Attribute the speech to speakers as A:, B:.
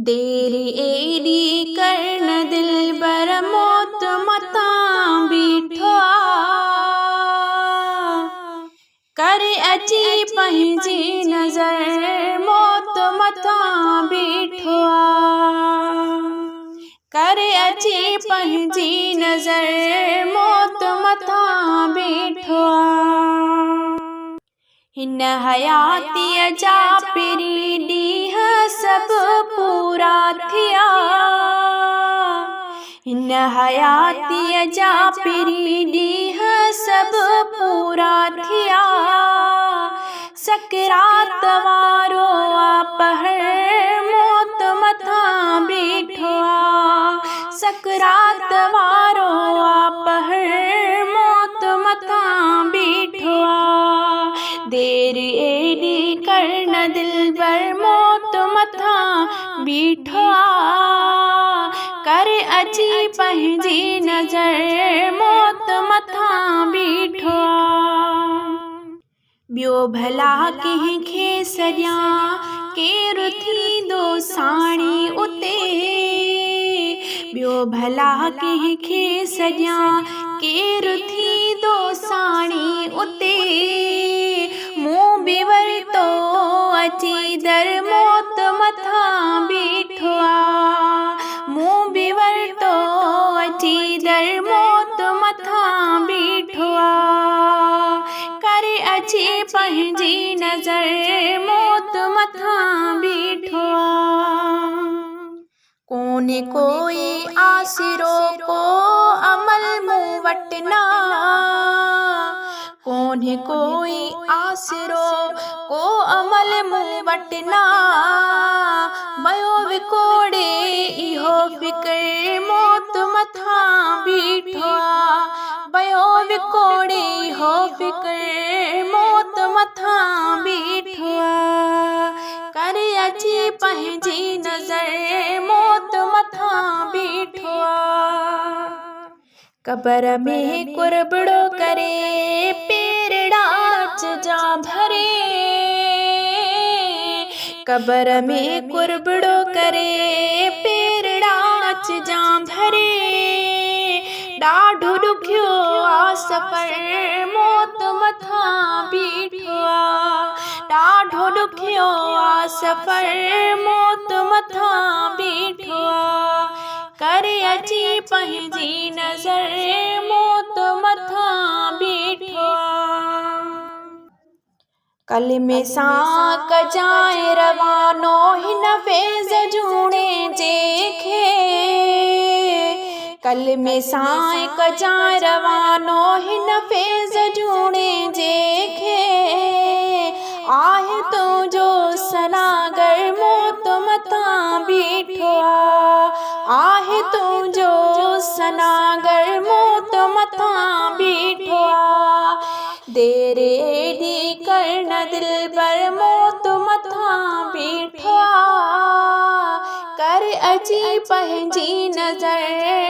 A: देरी एडी करण दिलबर मौत मतां बीठो करे अची पंहिंजी नज़र मौत मतां बीठो करे अची पंहिंजी नज़र मौत मतां बीठो हिन हयातीअ जा पहिरीं ॾींहं सभु पूरा थिया हिन हयातीअ जा पहिरीं ॾींहं सभु पूरा थिया सकरात वारो पहर मौत मथां बीठो सकरात वारो पहर मौत मथां बीठो देर एडी करण दिलबर मौत मथां बीठो करे अची पंहिंजी नज़र मौत मथां बीठो ॿियो भला कंहिंखे सॼां केरु थींदो साणी उते ॿियो भला कंहिंखे सॼां केरु थींदो साणी उते मूं बि वरितो अची दर मौत मथां बीठो मूं बि वरितो अची दर मौत मथां बीठो करे अची पंहिंजी नज़र मौत मथां बीठो कोन्हे कोई आसिरो को अमल मूं वटि न कोन्हे कोई आसिरो को अमल मूं वटि न बयो विकोड़े इहो फ़िक्र मौत मथां बीठो बयो विकोड़े इहो फ़िक्र मौत मथां बीठो करे अची पंहिंजी नज़र मौत मथां बीठो कबर में कुरबड़ो करे पेरड़ा जा भरे कबर में कुरबड़ो करे पेरड़ा जा भरे ॾाढो ॾुखियो सफ़र मौत मथां बीठो ॾाढो ॾुखियो सफ़र मौत मथां बीठो करे अची पंहिंजी नज़र मौत मथां बीठो कलमे सां कजाए रवानो हिन फैज़ जूणे जेखे कलमे सां कजाए रवानो हिन फैज़ जूणे जेखे आहे तुंहिंजो सनागर मौत मथां बीठो आहे तुंहिंजो सनागर मौत मथां बीठो देर एडी करण दिलबर मौत मथां बीठो कर अची पंहिंजी नज़र